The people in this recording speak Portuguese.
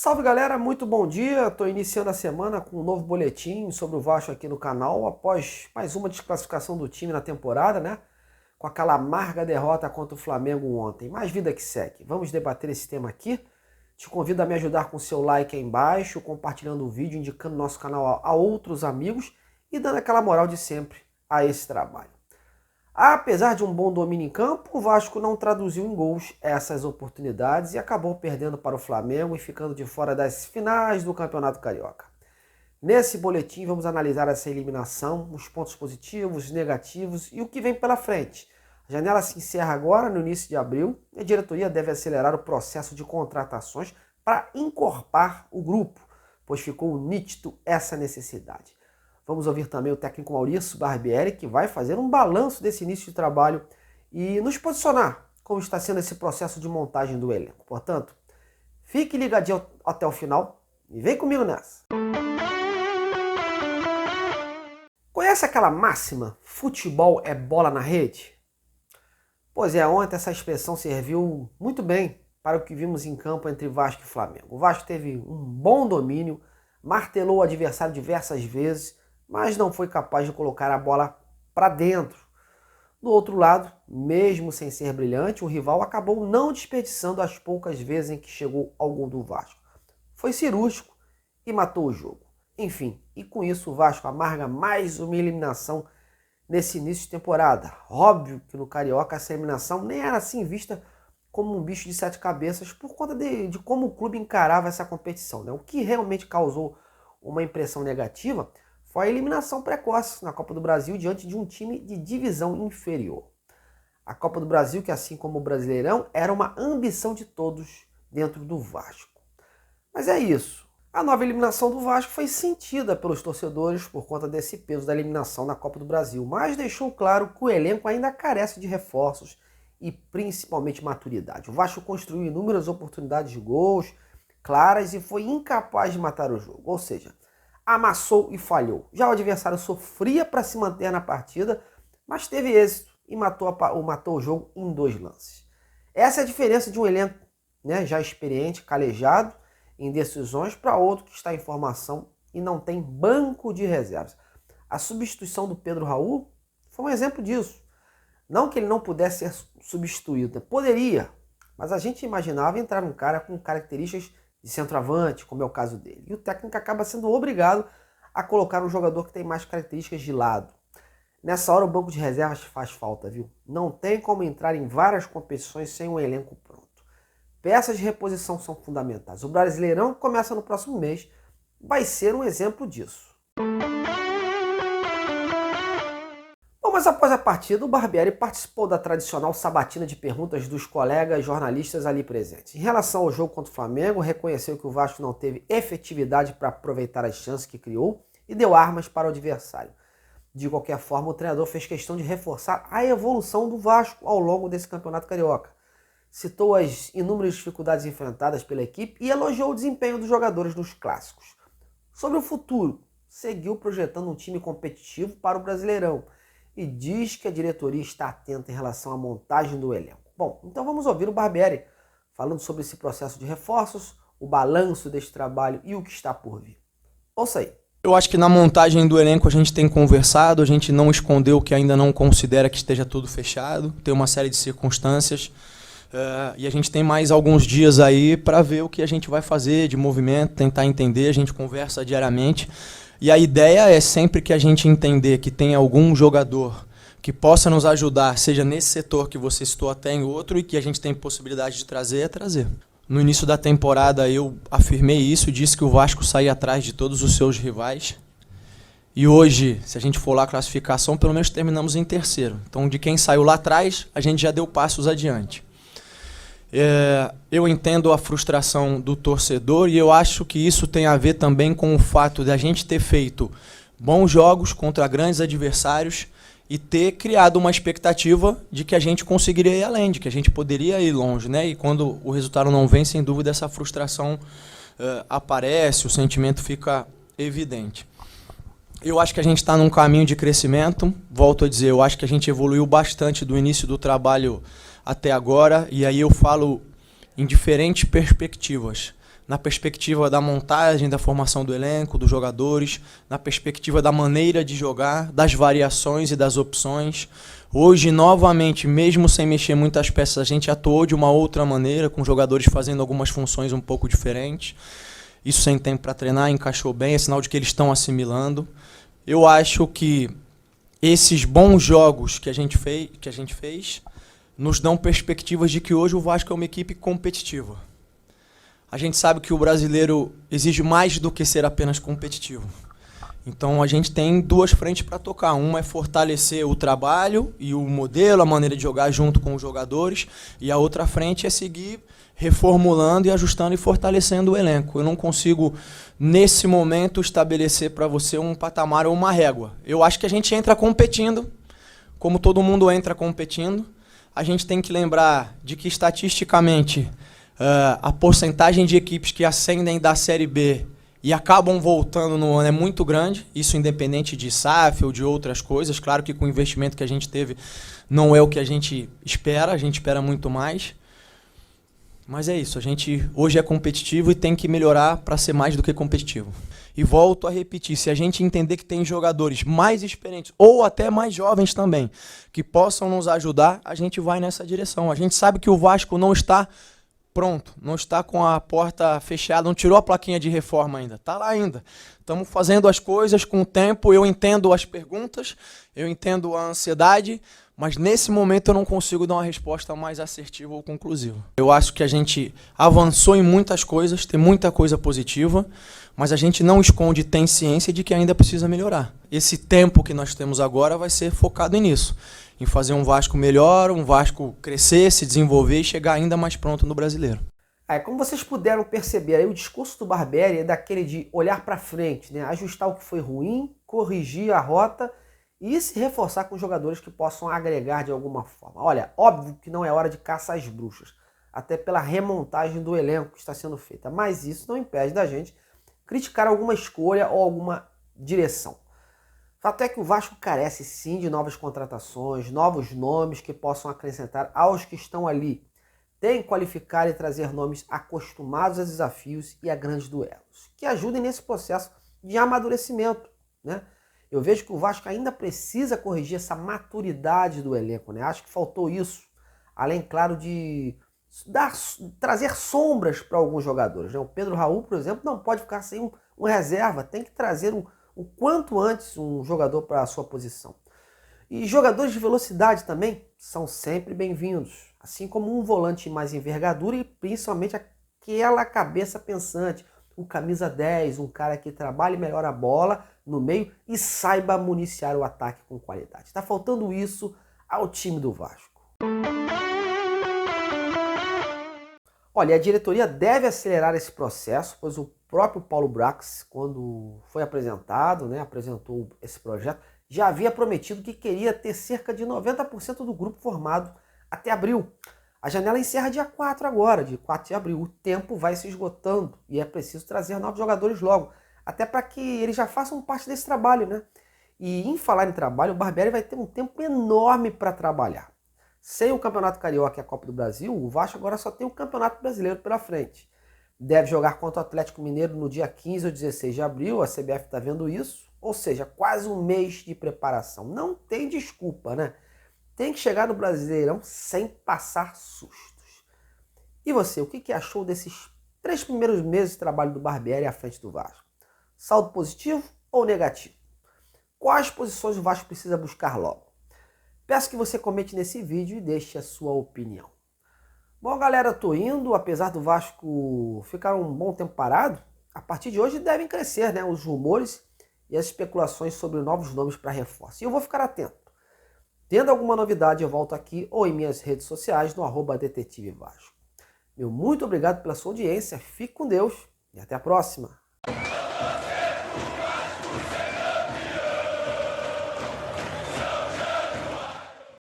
Salve galera, muito bom dia. Estou iniciando a semana com um novo boletim sobre o Vasco aqui no canal, após mais uma desclassificação do time na temporada, né? Com aquela amarga derrota contra o Flamengo ontem. Mais vida que segue. Vamos debater esse tema aqui. Te convido a me ajudar com seu like aí embaixo, compartilhando o vídeo, indicando nosso canal a outros amigos e dando aquela moral de sempre a esse trabalho. Apesar de um bom domínio em campo, o Vasco não traduziu em gols essas oportunidades e acabou perdendo para o Flamengo e ficando de fora das finais do Campeonato Carioca. Nesse boletim vamos analisar essa eliminação, os pontos positivos, negativos e o que vem pela frente. A janela se encerra agora, no início de abril, e a diretoria deve acelerar o processo de contratações para encorpar o grupo, pois ficou nítido essa necessidade. Vamos ouvir também o técnico Maurício Barbieri, que vai fazer um balanço desse início de trabalho e nos posicionar como está sendo esse processo de montagem do elenco. Portanto, fique ligadinho até o final e vem comigo nessa. Conhece aquela máxima, futebol é bola na rede? Pois é, ontem essa expressão serviu muito bem para o que vimos em campo entre Vasco e Flamengo. O Vasco teve um bom domínio, martelou o adversário diversas vezes, mas não foi capaz de colocar a bola para dentro. Do outro lado, mesmo sem ser brilhante, o rival acabou não desperdiçando as poucas vezes em que chegou ao gol do Vasco. Foi cirúrgico e matou o jogo. Enfim, e com isso o Vasco amarga mais uma eliminação nesse início de temporada. Óbvio que no Carioca essa eliminação nem era assim vista como um bicho de sete cabeças por conta de como o clube encarava essa competição, né? O que realmente causou uma impressão negativa foi a eliminação precoce na Copa do Brasil diante de um time de divisão inferior. A Copa do Brasil, que assim como o Brasileirão, era uma ambição de todos dentro do Vasco. Mas é isso. A nova eliminação do Vasco foi sentida pelos torcedores por conta desse peso da eliminação na Copa do Brasil, mas deixou claro que o elenco ainda carece de reforços e principalmente maturidade. O Vasco construiu inúmeras oportunidades de gols claras e foi incapaz de matar o jogo, ou seja, amassou e falhou. Já o adversário sofria para se manter na partida, mas teve êxito e matou o jogo em 2 lances. Essa é a diferença de um elenco, né, já experiente, calejado em decisões, para outro que está em formação e não tem banco de reservas. A substituição do Pedro Raul foi um exemplo disso. Não que ele não pudesse ser substituído, poderia, mas a gente imaginava entrar um cara com características de centroavante, como é o caso dele. E o técnico acaba sendo obrigado a colocar um jogador que tem mais características de lado. Nessa hora o banco de reservas faz falta, viu? Não tem como entrar em várias competições sem um elenco pronto. Peças de reposição são fundamentais. O Brasileirão, que começa no próximo mês, vai ser um exemplo disso. Bom, mas após a partida, o Barbieri participou da tradicional sabatina de perguntas dos colegas jornalistas ali presentes. Em relação ao jogo contra o Flamengo, reconheceu que o Vasco não teve efetividade para aproveitar as chances que criou e deu armas para o adversário. De qualquer forma, o treinador fez questão de reforçar a evolução do Vasco ao longo desse Campeonato Carioca. Citou as inúmeras dificuldades enfrentadas pela equipe e elogiou o desempenho dos jogadores nos clássicos. Sobre o futuro, seguiu projetando um time competitivo para o Brasileirão e diz que a diretoria está atenta em relação à montagem do elenco. Bom, então vamos ouvir o Barbieri falando sobre esse processo de reforços, o balanço desse trabalho e o que está por vir. Ouça aí. Eu acho que na montagem do elenco a gente tem conversado, a gente não escondeu que ainda não considera que esteja tudo fechado, tem uma série de circunstâncias e a gente tem mais alguns dias aí para ver o que a gente vai fazer de movimento, tentar entender, a gente conversa diariamente. E a ideia é sempre que a gente entender que tem algum jogador que possa nos ajudar, seja nesse setor que você citou até em outro, e que a gente tem possibilidade de trazer, é trazer. No início da temporada eu afirmei isso, disse que o Vasco saía atrás de todos os seus rivais. E hoje, se a gente for lá a classificação, pelo menos terminamos em terceiro. Então de quem saiu lá atrás, a gente já deu passos adiante. Eu entendo a frustração do torcedor e eu acho que isso tem a ver também com o fato de a gente ter feito bons jogos contra grandes adversários e ter criado uma expectativa de que a gente conseguiria ir além, de que a gente poderia ir longe, né? E quando o resultado não vem, sem dúvida, essa frustração aparece, o sentimento fica evidente. Eu acho que a gente está num caminho de crescimento, volto a dizer, eu acho que a gente evoluiu bastante do início do trabalho até agora, e aí eu falo em diferentes perspectivas. na perspectiva da montagem, da formação do elenco, dos jogadores, na perspectiva da maneira de jogar, das variações e das opções. Hoje, novamente, mesmo sem mexer muitas peças, a gente atuou de uma outra maneira, com jogadores fazendo algumas funções um pouco diferentes. Isso sem tempo para treinar, encaixou bem, é sinal de que eles estão assimilando. Eu acho que esses bons jogos que a gente fez nos dão perspectivas de que hoje o Vasco é uma equipe competitiva. A gente sabe que o brasileiro exige mais do que ser apenas competitivo. Então a gente tem duas frentes para tocar. Uma é fortalecer o trabalho e o modelo, a maneira de jogar junto com os jogadores. E a outra frente é seguir reformulando e ajustando e fortalecendo o elenco. Eu não consigo, nesse momento, estabelecer para você um patamar ou uma régua. Eu acho que a gente entra competindo, como todo mundo entra competindo. A gente tem que lembrar de que, estatisticamente, a porcentagem de equipes que ascendem da Série B e acabam voltando no ano é muito grande, isso independente de SAF ou de outras coisas. Claro que com o investimento que a gente teve não é o que a gente espera muito mais. Mas é isso, a gente hoje é competitivo e tem que melhorar para ser mais do que competitivo. E volto a repetir, se a gente entender que tem jogadores mais experientes ou até mais jovens também, que possam nos ajudar, a gente vai nessa direção. A gente sabe que o Vasco não está pronto, não está com a porta fechada, não tirou a plaquinha de reforma ainda, está lá ainda. Estamos fazendo as coisas com o tempo, eu entendo as perguntas, eu entendo a ansiedade, mas nesse momento eu não consigo dar uma resposta mais assertiva ou conclusiva. Eu acho que a gente avançou em muitas coisas, tem muita coisa positiva, mas a gente não esconde, tem ciência de que ainda precisa melhorar. Esse tempo que nós temos agora vai ser focado nisso, em fazer um Vasco melhor, um Vasco crescer, se desenvolver e chegar ainda mais pronto no Brasileiro. Como vocês puderam perceber, aí, o discurso do Barbieri é daquele de olhar para frente, né? Ajustar o que foi ruim, corrigir a rota e se reforçar com jogadores que possam agregar de alguma forma. Olha, óbvio que não é hora de caça às bruxas, até pela remontagem do elenco que está sendo feita, mas isso não impede da gente criticar alguma escolha ou alguma direção. Fato é que o Vasco carece sim de novas contratações, novos nomes que possam acrescentar aos que estão ali. Tem que qualificar e trazer nomes acostumados a desafios e a grandes duelos, que ajudem nesse processo de amadurecimento, né? Eu vejo que o Vasco ainda precisa corrigir essa maturidade do elenco, né? Acho que faltou isso, além, claro, de trazer sombras para alguns jogadores, né? O Pedro Raul, por exemplo, não pode ficar sem um reserva, tem que trazer o quanto antes um jogador para a sua posição. E jogadores de velocidade também são sempre bem-vindos, assim como um volante mais envergadura e principalmente aquela cabeça pensante, um camisa 10, um cara que trabalhe melhor a bola no meio e saiba municiar o ataque com qualidade. Está faltando isso ao time do Vasco. Olha, a diretoria deve acelerar esse processo, pois o próprio Paulo Brax, quando foi apresentado, né, apresentou esse projeto, já havia prometido que queria ter cerca de 90% do grupo formado até abril. A janela encerra dia 4 agora, dia 4 de abril. O tempo vai se esgotando e é preciso trazer novos jogadores logo, até para que eles já façam parte desse trabalho, né? E em falar em trabalho, o Barbieri vai ter um tempo enorme para trabalhar. Sem o Campeonato Carioca e a Copa do Brasil, o Vasco agora só tem o Campeonato Brasileiro pela frente. Deve jogar contra o Atlético Mineiro no dia 15 ou 16 de abril, a CBF está vendo isso, ou seja, quase um mês de preparação. Não tem desculpa, né? Tem que chegar no Brasileirão sem passar sustos. E você, o que achou desses 3 primeiros meses de trabalho do Barbieri à frente do Vasco? Saldo positivo ou negativo? Quais posições o Vasco precisa buscar logo? Peço que você comente nesse vídeo e deixe a sua opinião. Bom, galera, tô indo. Apesar do Vasco ficar um bom tempo parado, a partir de hoje devem crescer, né, os rumores e as especulações sobre novos nomes para reforço. E eu vou ficar atento. Tendo alguma novidade, eu volto aqui ou em minhas redes sociais no @Detetive Vasco. Meu muito obrigado pela sua audiência, fique com Deus e até a próxima.